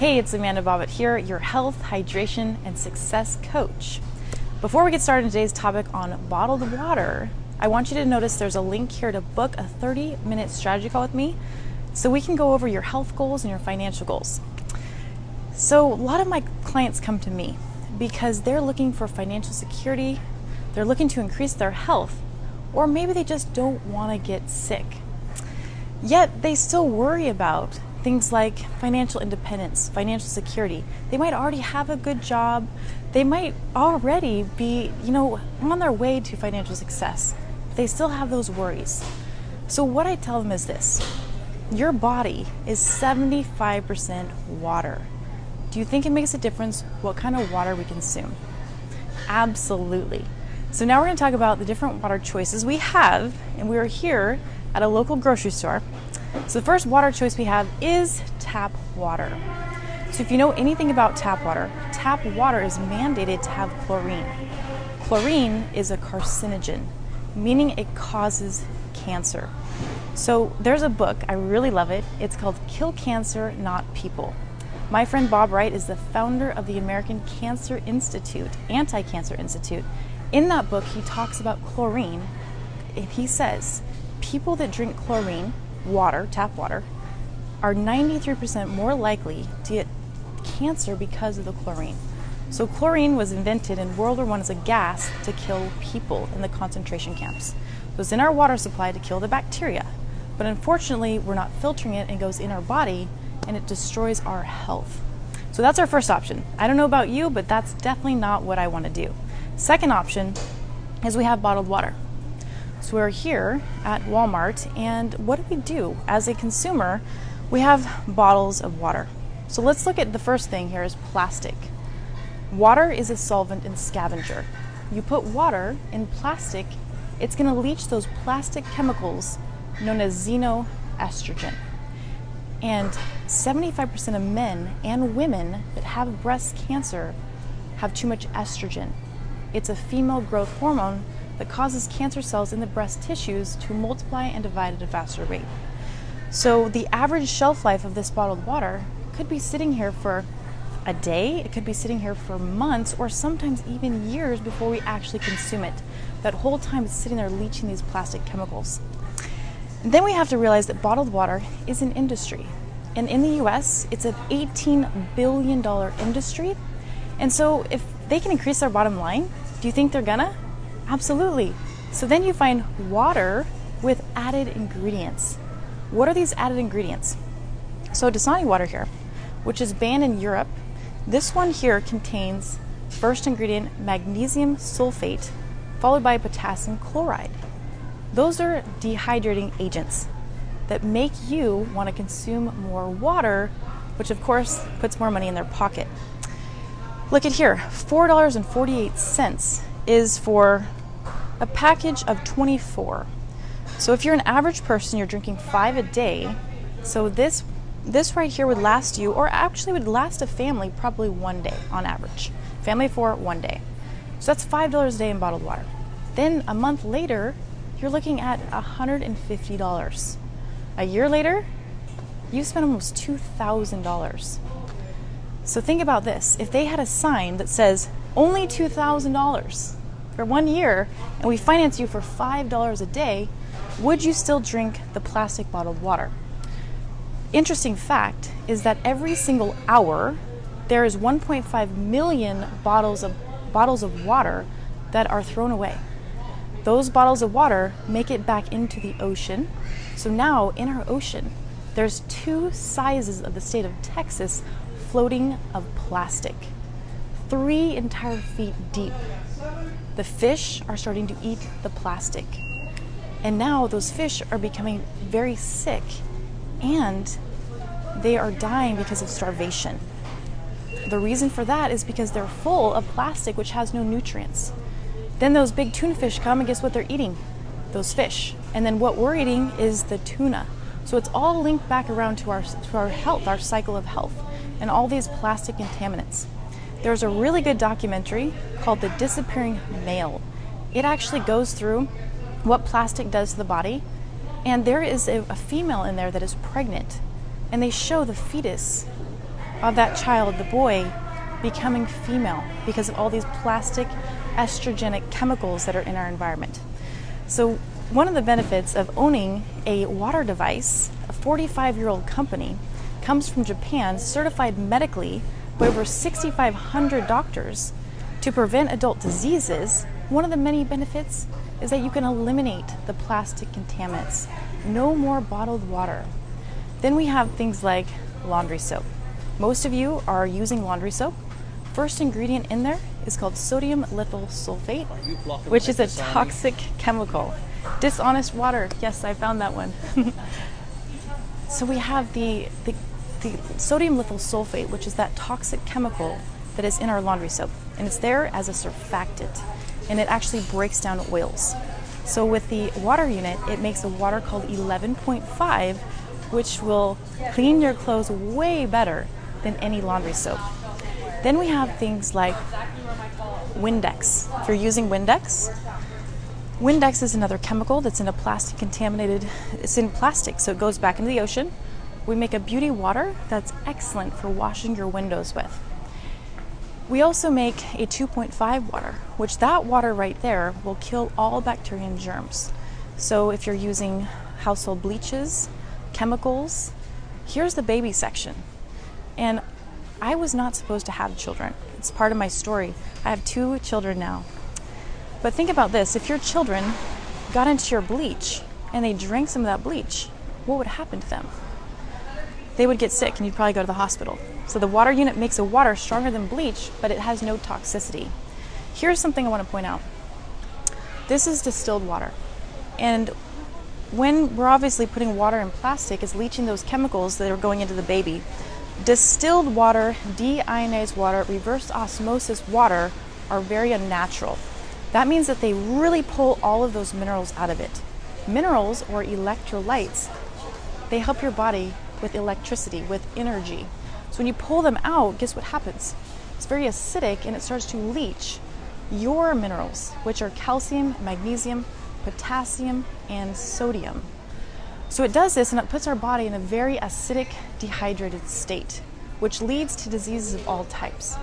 Hey, it's Amanda Bobbitt here, your health, hydration, and success coach. Before we get started in today's topic on bottled water, I want you to notice there's a link here to book a 30-minute strategy call with me so we can go over your health goals and your financial goals. So a lot of my clients come to me because they're looking for financial security, they're looking to increase their health, or maybe they just don't want to get sick. Yet they still worry about things like financial independence, financial security. They might already have a good job. They might already be, on their way to financial success. They still have those worries. So what I tell them is this: your body is 75% water. Do you think it makes a difference what kind of water we consume? Absolutely. So now we're going to talk about the different water choices we have, and we are here at a local grocery store. So the first water choice we have is tap water. So if you know anything about tap water is mandated to have chlorine. Chlorine is a carcinogen, meaning it causes cancer. So there's a book, I really love it. It's called Kill Cancer, Not People. My friend Bob Wright is the founder of the American Cancer Institute, Anti-Cancer Institute. In that book, he talks about chlorine, and he says people that drink chlorine, water, tap water, are 93% more likely to get cancer because of the chlorine. So chlorine was invented in World War I as a gas to kill people in the concentration camps. It was in our water supply to kill the bacteria, but unfortunately we're not filtering it and it goes in our body and it destroys our health. So that's our first option. I don't know about you, but that's definitely not what I want to do. Second option is we have bottled water. So we're here at Walmart, and what do we do? As a consumer, we have bottles of water. So let's look at the first thing here is plastic. Water is a solvent and scavenger. You put water in plastic, it's going to leach those plastic chemicals known as xenoestrogen. And 75% of men and women that have breast cancer have too much estrogen. It's a female growth hormone that causes cancer cells in the breast tissues to multiply and divide at a faster rate. So the average shelf life of this bottled water could be sitting here for a day, it could be sitting here for months, or sometimes even years before we actually consume it. That whole time it's sitting there leaching these plastic chemicals. And then we have to realize that bottled water is an industry. And in the US, it's an $18 billion industry. And so if they can increase their bottom line, do you think they're gonna? Absolutely. So then you find water with added ingredients. What are these added ingredients? So Dasani water here, which is banned in Europe, this one here contains first ingredient magnesium sulfate followed by potassium chloride. Those are dehydrating agents that make you want to consume more water, which of course puts more money in their pocket. Look at here, $4.48 is for a package of 24. So if you're an average person, you're drinking 5 a day. So this right here would last you, or actually would last a family probably 1 day on average. Family of 4, 1 day. So that's $5 a day in bottled water. Then a month later, you're looking at $150. A year later, you spend almost $2,000. So think about this. If they had a sign that says only $2,000 for 1 year and we finance you for $5 a day, would you still drink the plastic bottled water? Interesting fact is that every single hour there is 1.5 million bottles of water that are thrown away. Those bottles of water make it back into the ocean. So now in our ocean, there's 2 sizes of the state of Texas floating of plastic, 3 entire feet deep. The fish are starting to eat the plastic. And now those fish are becoming very sick and they are dying because of starvation. The reason for that is because they're full of plastic which has no nutrients. Then those big tuna fish come and guess what they're eating? Those fish. And then what we're eating is the tuna. So it's all linked back around to our health, our cycle of health, and all these plastic contaminants. There's a really good documentary called The Disappearing Male. It actually goes through what plastic does to the body, and there is a female in there that is pregnant, and they show the fetus of that child, the boy, becoming female because of all these plastic estrogenic chemicals that are in our environment. So one of the benefits of owning a water device, a 45-year-old company, comes from Japan, certified medically by over 6,500 doctors to prevent adult diseases. One of the many benefits is that you can eliminate the plastic contaminants. No more bottled water. Then we have things like laundry soap. Most of you are using laundry soap. First ingredient in there is called sodium lithyl sulfate, which is a toxic chemical. Dishonest water, yes, I found that one. So we have the sodium lithyl sulfate, which is that toxic chemical that is in our laundry soap. And it's there as a surfactant, and it actually breaks down oils. So with the water unit, it makes a water called 11.5, which will clean your clothes way better than any laundry soap. Then we have things like Windex. If you're using Windex, Windex is another chemical that's in a plastic contaminated, it's in plastic, so it goes back into the ocean. We make a beauty water that's excellent for washing your windows with. We also make a 2.5 water, which that water right there will kill all bacteria and germs. So if you're using household bleaches, chemicals, here's the baby section. And I was not supposed to have children. It's part of my story. I have 2 children now. But think about this, if your children got into your bleach and they drank some of that bleach, what would happen to them? They would get sick and you'd probably go to the hospital. So the water unit makes a water stronger than bleach, but it has no toxicity. Here's something I want to point out. This is distilled water. And when we're obviously putting water in plastic, it's leaching those chemicals that are going into the baby. Distilled water, deionized water, reverse osmosis water are very unnatural. That means that they really pull all of those minerals out of it. Minerals, or electrolytes, they help your body with electricity, with energy. So when you pull them out, guess what happens? It's very acidic and it starts to leach your minerals, which are calcium, magnesium, potassium, and sodium. So it does this and it puts our body in a very acidic, dehydrated state, which leads to diseases of all types.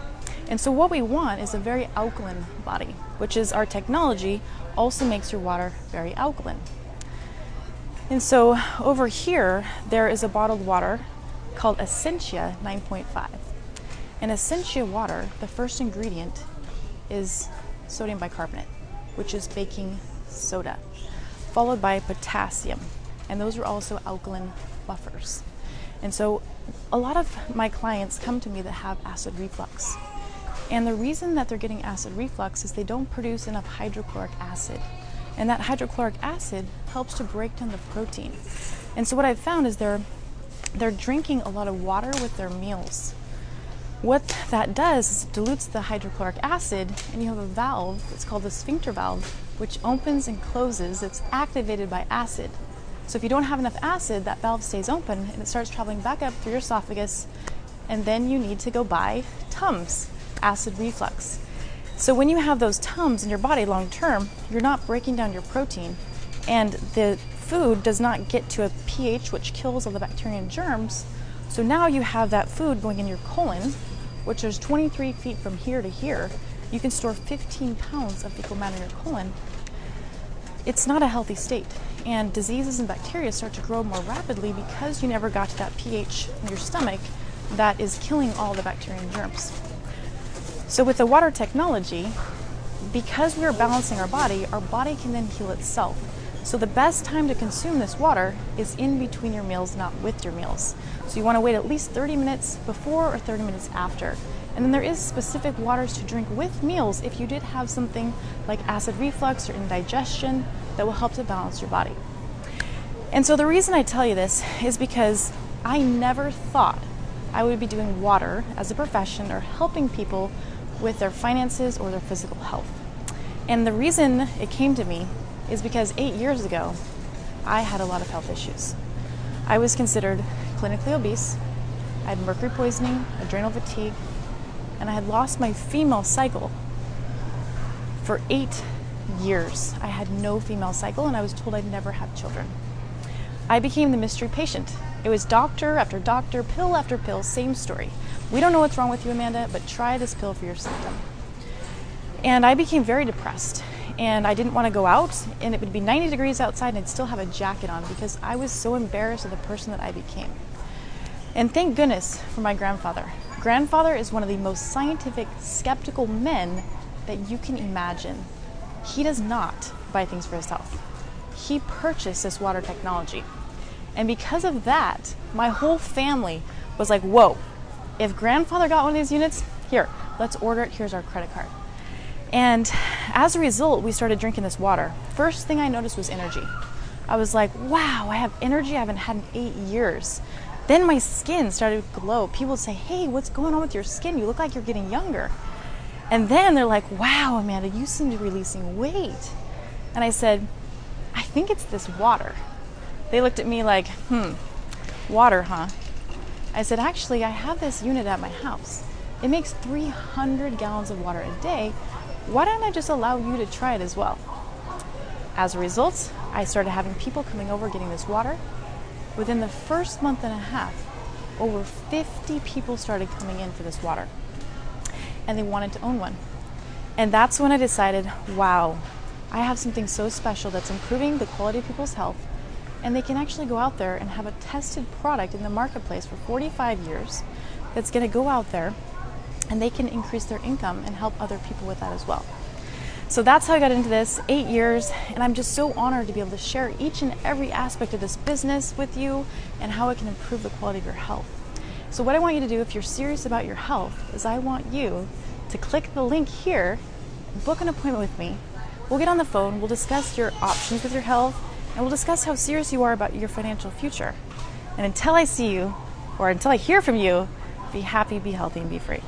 And so what we want is a very alkaline body, which is our technology also makes your water very alkaline. And so over here, there is a bottled water called Essentia 9.5. And Essentia water, the first ingredient is sodium bicarbonate, which is baking soda, followed by potassium. And those are also alkaline buffers. And so a lot of my clients come to me that have acid reflux. And the reason that they're getting acid reflux is they don't produce enough hydrochloric acid. And that hydrochloric acid helps to break down the protein. And so what I've found is they're drinking a lot of water with their meals. What that does is it dilutes the hydrochloric acid, and you have a valve, it's called the sphincter valve, which opens and closes. It's activated by acid. So if you don't have enough acid, that valve stays open and it starts traveling back up through your esophagus, and then you need to go buy Tums, acid reflux. So when you have those Tums in your body long term, you're not breaking down your protein, and the food does not get to a pH which kills all the bacteria and germs. So now you have that food going in your colon, which is 23 feet from here to here. You can store 15 pounds of fecal matter in your colon. It's not a healthy state, and diseases and bacteria start to grow more rapidly because you never got to that pH in your stomach that is killing all the bacteria and germs. So with the water technology, because we are balancing our body can then heal itself. So the best time to consume this water is in between your meals, not with your meals. So you want to wait at least 30 minutes before or 30 minutes after. And then there is specific waters to drink with meals if you did have something like acid reflux or indigestion that will help to balance your body. And so the reason I tell you this is because I never thought I would be doing water as a profession or helping people with their finances or their physical health. And the reason it came to me is because 8 years ago, I had a lot of health issues. I was considered clinically obese, I had mercury poisoning, adrenal fatigue, and I had lost my female cycle. For 8 years, I had no female cycle, and I was told I'd never have children. I became the mystery patient. It was doctor after doctor, pill after pill, same story. We don't know what's wrong with you, Amanda, but try this pill for your symptom. And I became very depressed, and I didn't want to go out, and it would be 90 degrees outside and I'd still have a jacket on because I was so embarrassed of the person that I became. And thank goodness for my grandfather. Grandfather is one of the most scientific, skeptical men that you can imagine. He does not buy things for his health. He purchased this water technology. And because of that, my whole family was like, whoa, if grandfather got one of these units, here, let's order it, here's our credit card. And as a result, we started drinking this water. First thing I noticed was energy. I was like, wow, I have energy I haven't had in 8 years. Then my skin started to glow. People would say, hey, what's going on with your skin? You look like you're getting younger. And then they're like, wow, Amanda, you seem to be releasing weight. And I said, I think it's this water. They looked at me like, water, huh? I said, actually, I have this unit at my house. It makes 300 gallons of water a day. Why don't I just allow you to try it as well? As a result, I started having people coming over getting this water. Within the first month and a half, over 50 people started coming in for this water, and they wanted to own one. And that's when I decided, wow, I have something so special that's improving the quality of people's health, and they can actually go out there and have a tested product in the marketplace for 45 years that's going to go out there, and they can increase their income and help other people with that as well. So that's how I got into this, 8 years, and I'm just so honored to be able to share each and every aspect of this business with you and how it can improve the quality of your health. So what I want you to do if you're serious about your health is I want you to click the link here, book an appointment with me. We'll get on the phone, we'll discuss your options with your health, and we'll discuss how serious you are about your financial future. And until I see you, or until I hear from you, be happy, be healthy, and be free.